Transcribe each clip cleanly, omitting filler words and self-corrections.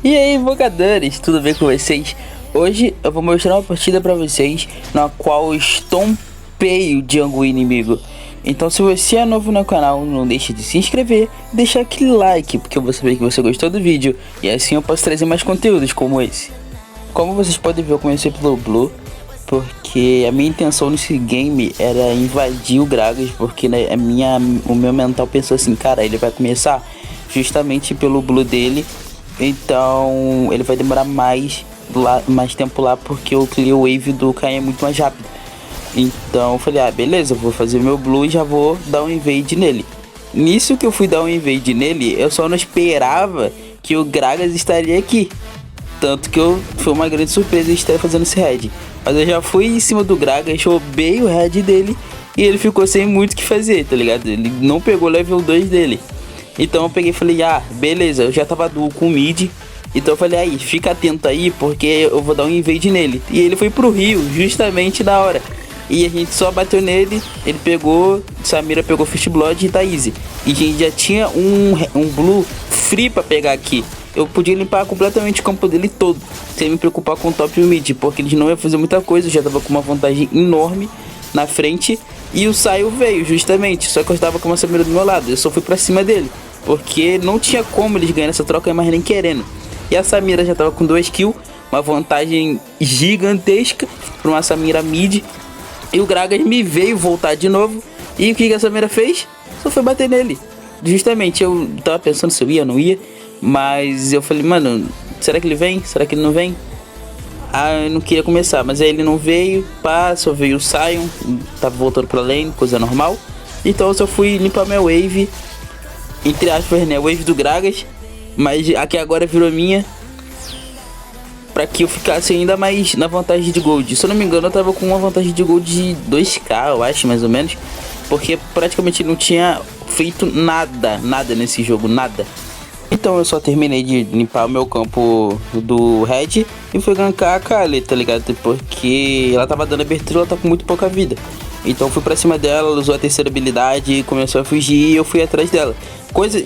E aí, invocadores, tudo bem com vocês? Hoje eu vou mostrar uma partida pra vocês na qual eu estompeio de Django inimigo. Então se você é novo no canal, não deixe de se inscrever e deixar aquele like, porque eu vou saber que você gostou do vídeo e assim eu posso trazer mais conteúdos como esse. Como vocês podem ver, eu comecei pelo Blue, porque a minha intenção nesse game era invadir o Gragas, porque né, o meu mental pensou assim, cara, ele vai começar justamente pelo Blue dele. Então ele vai demorar mais tempo lá, porque o clear wave do Caim é muito mais rápido. Então eu falei, ah, beleza, eu vou fazer meu blue e já vou dar um invade nele. Nisso que eu fui dar um invade nele, eu só não esperava que o Gragas estaria aqui. Tanto que foi uma grande surpresa estar fazendo esse head. Mas eu já fui em cima do Gragas, roubei o head dele e ele ficou sem muito o que fazer, tá ligado? Ele não pegou o level 2 dele. Então eu peguei e falei, ah, beleza, eu já tava duo com o mid. Então eu falei, aí, fica atento aí, porque eu vou dar um invade nele. E ele foi pro Rio, justamente na hora. E a gente só bateu nele, ele pegou, Samira pegou First Blood e tá easy. E a gente já tinha um blue free pra pegar aqui. Eu podia limpar completamente o campo dele todo, sem me preocupar com o top e o mid, porque eles não iam fazer muita coisa, eu já tava com uma vantagem enorme na frente. E o Saio veio, justamente, só que eu estava com uma Samira do meu lado, eu só fui pra cima dele. Porque não tinha como eles ganharem essa troca, mas nem querendo. E a Samira já tava com 2 kills, uma vantagem gigantesca para uma Samira mid. E o Gragas me veio voltar de novo. E o que a Samira fez? Só foi bater nele. Justamente, eu tava pensando se eu ia ou não ia. Mas eu falei, mano, será que ele vem? Será que ele não vem? Ah, eu não queria começar, mas aí ele não veio. Pá, só veio o Sion, tava voltando pra lane, coisa normal. Então eu só fui limpar minha wave, entre aspas, né, wave do Gragas, mas aqui agora virou minha, pra que eu ficasse ainda mais na vantagem de gold. Se eu não me engano, eu tava com uma vantagem de gold de 2k, eu acho, mais ou menos, porque praticamente não tinha feito nada nesse jogo, nada. Então eu só terminei de limpar o meu campo do Red e fui gankar a Kali, tá ligado? Porque ela tava dando abertura, ela tá com muito pouca vida. Então eu fui pra cima dela, ela usou a terceira habilidade, começou a fugir e eu fui atrás dela.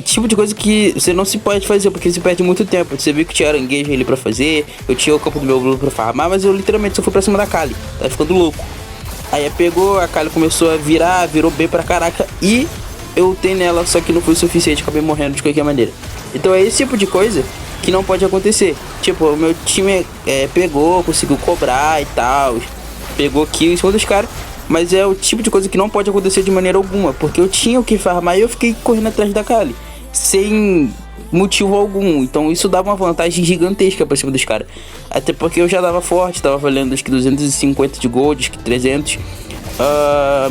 Tipo de coisa que você não se pode fazer, porque você perde muito tempo. Você viu que tinha aranguejo ali pra fazer, eu tinha o campo do meu Blue pra farmar, mas eu literalmente só fui pra cima da Kali, tá ficando louco. Aí pegou, a Kali começou a virar, virou B pra caraca e eu lutei nela, só que não foi o suficiente, acabei morrendo de qualquer maneira. Então é esse tipo de coisa que não pode acontecer. Tipo, o meu time pegou, conseguiu cobrar e tal, pegou kill em cima dos caras. Mas é o tipo de coisa que não pode acontecer de maneira alguma, porque eu tinha o que farmar e eu fiquei correndo atrás da Kali sem motivo algum. Então isso dava uma vantagem gigantesca pra cima dos caras. Até porque eu já dava forte, tava valendo acho que 250 de gold, acho que 300.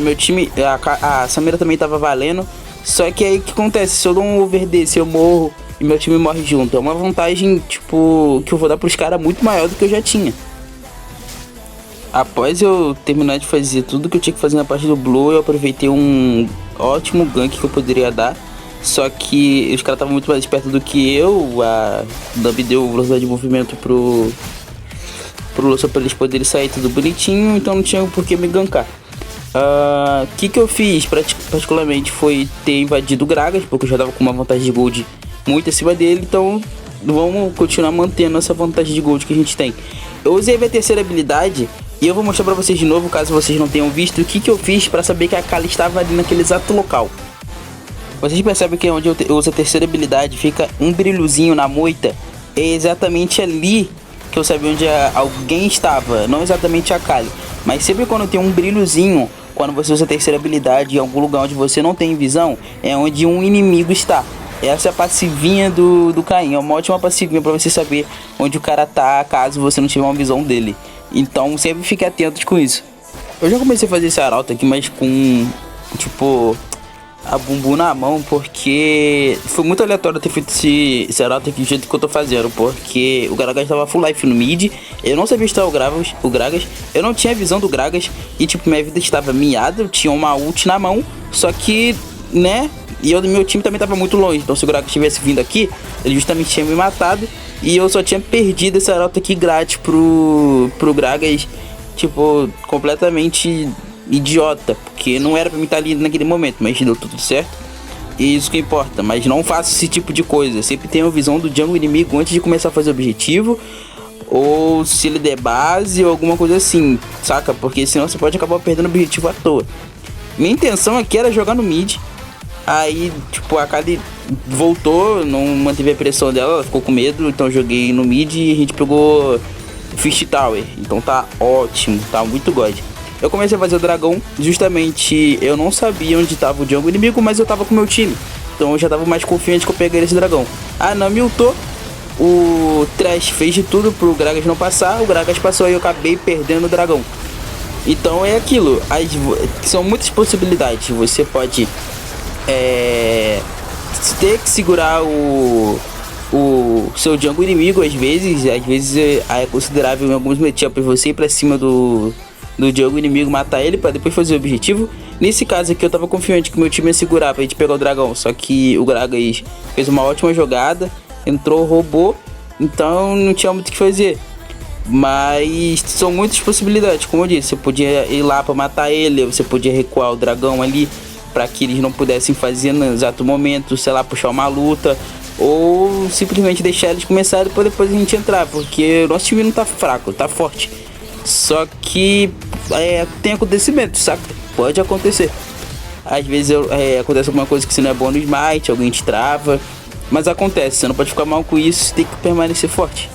Meu time, a Samira também tava valendo. Só que aí o que acontece? Se eu dou um over desse, eu morro e meu time morre junto. É uma vantagem, tipo, que eu vou dar pros caras muito maior do que eu já tinha. Após eu terminar de fazer tudo que eu tinha que fazer na parte do Blue, eu aproveitei um ótimo gank que eu poderia dar. Só que os caras estavam muito mais espertos do que eu. A Dub deu velocidade de movimento pro Lúcio pra eles poderem sair tudo bonitinho, então não tinha por que me gankar. O que eu fiz particularmente foi ter invadido o Gragas, porque eu já tava com uma vantagem de gold muito acima dele, então vamos continuar mantendo essa vantagem de gold que a gente tem. Eu usei a minha terceira habilidade e eu vou mostrar pra vocês de novo, caso vocês não tenham visto, o que eu fiz pra saber que a Kali estava ali naquele exato local. Vocês percebem que onde eu uso a terceira habilidade fica um brilhozinho na moita, é exatamente ali que eu sabia onde alguém estava, não exatamente a Kali. Mas sempre quando tem um brilhozinho, quando você usa a terceira habilidade em algum lugar onde você não tem visão, é onde um inimigo está. Essa é a passivinha do Caim, é uma ótima passivinha pra você saber onde o cara tá, caso você não tiver uma visão dele. Então sempre fique atento com isso. Eu já comecei a fazer esse arauto aqui, mas com, tipo, a bumbum na mão, porque foi muito aleatório ter feito esse arauto aqui do jeito que eu tô fazendo, porque o Gragas tava full life no mid, eu não sabia estar o Gragas, eu não tinha visão do Gragas, e tipo, minha vida estava miada, eu tinha uma ult na mão, só que, né, e meu time também tava muito longe, então se o Gragas tivesse vindo aqui, ele justamente tinha me matado, e eu só tinha perdido esse arauto aqui grátis pro Gragas, tipo, completamente idiota, porque não era pra mim estar ali naquele momento, mas deu tudo certo. Isso que importa, mas não faça esse tipo de coisa. Sempre tenha a visão do jungle inimigo antes de começar a fazer objetivo. Ou se ele der base ou alguma coisa assim, saca? Porque senão você pode acabar perdendo o objetivo à toa. Minha intenção aqui era jogar no mid. Aí, tipo, a Kali voltou, não manteve a pressão dela, ela ficou com medo. Então eu joguei no mid e a gente pegou Fist Tower. Então tá ótimo, tá muito god. Eu comecei a fazer o dragão, justamente eu não sabia onde tava o jungle inimigo, mas eu tava com o meu time. Então eu já tava mais confiante que eu pegaria esse dragão. A Nami ultou, o Thresh fez de tudo pro Gragas não passar, o Gragas passou e eu acabei perdendo o dragão. Então é aquilo, são muitas possibilidades. Você pode ter que segurar o seu jungle inimigo às vezes é considerável em alguns matchups você ir pra cima do jungle inimigo, matar ele pra depois fazer o objetivo. Nesse caso aqui eu tava confiante que meu time ia segurar pra gente pegar o dragão, só que o Gragas fez uma ótima jogada, entrou, roubou, então não tinha muito o que fazer. Mas são muitas possibilidades, como eu disse, você podia ir lá pra matar ele, você podia recuar o dragão ali pra que eles não pudessem fazer no exato momento, sei lá, puxar uma luta, ou simplesmente deixar eles começarem pra depois a gente entrar, porque o nosso time não tá fraco, tá forte. Só que tem acontecimento, saca? Pode acontecer. Às vezes acontece alguma coisa que você não é bom no smite, alguém te trava, mas acontece, você não pode ficar mal com isso, você tem que permanecer forte.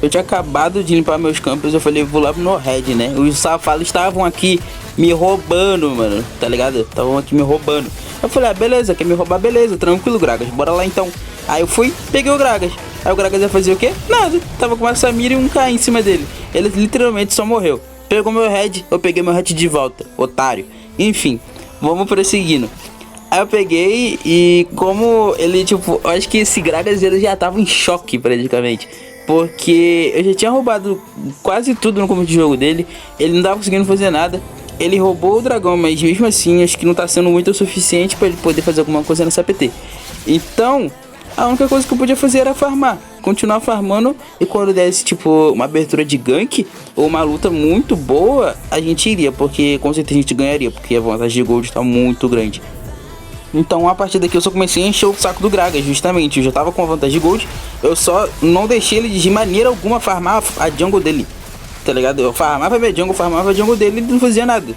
Eu tinha acabado de limpar meus campos, eu falei, vou lá no red, né? Os safados estavam aqui me roubando, mano, tá ligado? Estavam aqui me roubando. Eu falei, beleza, quer me roubar? Beleza, tranquilo, Gragas, bora lá então. Aí eu fui, peguei o Gragas. Aí o Gragas ia fazer o quê? Nada, tava com uma Samira e um K em cima dele. Ele literalmente só morreu. Pegou meu red, eu peguei meu red de volta, otário. Enfim, vamos prosseguindo. Aí eu peguei e como ele, tipo, eu acho que esse Gragas ele já tava em choque praticamente. Porque eu já tinha roubado quase tudo no começo do jogo dele. Ele não tava conseguindo fazer nada. Ele roubou o dragão, mas mesmo assim acho que não tá sendo muito o suficiente pra ele poder fazer alguma coisa nessa PT. Então, a única coisa que eu podia fazer era farmar. Continuar farmando, e quando desse tipo uma abertura de gank ou uma luta muito boa, a gente iria, porque com certeza a gente ganharia, porque a vantagem de gold tá muito grande. Então a partir daqui eu só comecei a encher o saco do Gragas, justamente. Eu já tava com a vantagem de gold, eu só não deixei ele de maneira alguma farmar a jungle dele, tá ligado? Eu farmava minha jungle, farmava a jungle dele e não fazia nada,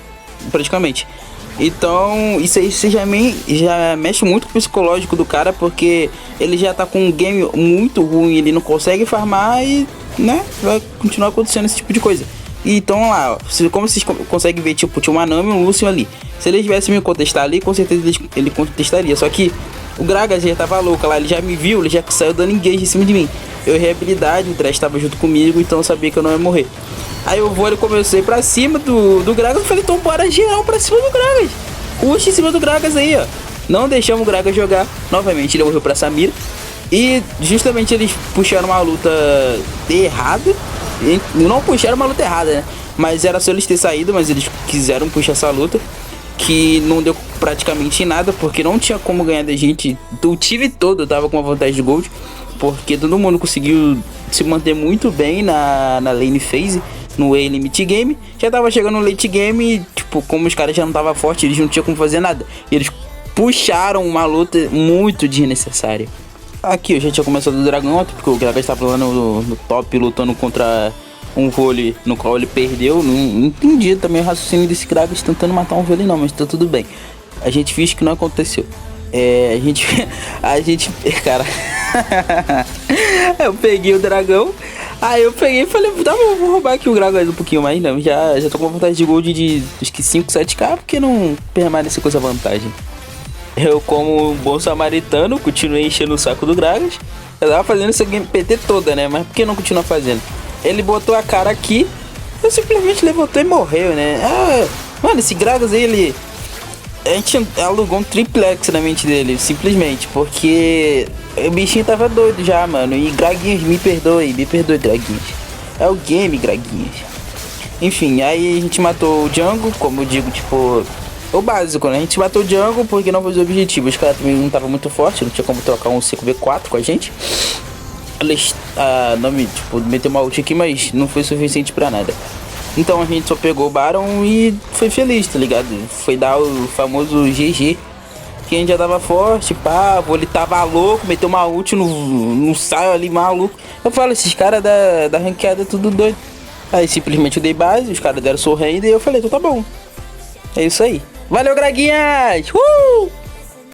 praticamente. Então isso aí você já mexe muito com o psicológico do cara, porque ele já tá com um game muito ruim, ele não consegue farmar e, né, vai continuar acontecendo esse tipo de coisa. Então lá, ó, como vocês conseguem ver, tipo, tinha uma Nami e um Lucian ali. Se ele tivesse me contestar ali, com certeza ele contestaria. Só que o Gragas já tava louco lá, ele já me viu, ele já saiu dando engage em cima de mim. Eu errei a habilidade, o Thresh tava junto comigo, então eu sabia que eu não ia morrer. Aí eu vou, ele comecei pra cima do Gragas, eu falei, então bora geral pra cima do Gragas. Puxa em cima do Gragas aí, ó. Não deixamos o Gragas jogar. Novamente ele morreu pra Samira. E justamente eles puxaram uma luta errada. Não puxaram uma luta errada, né? Mas era só eles ter saído, mas eles quiseram puxar essa luta, que não deu praticamente nada, porque não tinha como ganhar da gente. O time todo tava com uma vantagem de gold, porque todo mundo conseguiu se manter muito bem na lane phase, no early mid game. Já tava chegando no late game e, tipo, como os caras já não tava forte, eles não tinham como fazer nada. E eles puxaram uma luta muito desnecessária. Aqui eu já tinha começado o dragão, porque o Gragas estava lá no top lutando contra um vôlei no qual ele perdeu. Não entendi também o raciocínio desse Gragas tentando matar um vôlei não, mas tá tudo bem. A gente finge que não aconteceu. A gente, cara, eu peguei o dragão, aí eu peguei e falei, tá bom, vou roubar aqui o Gragas um pouquinho mais, não, já tô com vontade de gold de acho que 5, 7k, porque não permanece com essa vantagem. Eu, como um bom samaritano, continuei enchendo o saco do Gragas. Eu tava fazendo essa game PT toda, né? Mas por que não continuar fazendo? Ele botou a cara aqui, eu simplesmente levantou e morreu, né? Mano, esse Gragas aí, a gente alugou um triplex na mente dele, simplesmente. Porque o bichinho tava doido já, mano. E Graguinhos, me perdoe, Graguinhos. É o game, Graguinhos. Enfim, aí a gente matou o Django, como eu digo, tipo... O básico, né? A gente matou o Jungle porque não fez o objetivo. Os caras também não estavam muito fortes, não tinha como trocar um 5v4 com a gente. Eles, meteu uma ult aqui, mas não foi suficiente pra nada. Então a gente só pegou o Baron e foi feliz, tá ligado? Foi dar o famoso GG. que a gente já tava forte, pá, ele tava louco, meteu uma ult no saio ali, maluco. Eu falo, esses caras da ranqueada tudo doido. Aí simplesmente eu dei base, os caras deram sorrendo e eu falei, então tá bom. É isso aí. Valeu, Graguinhas!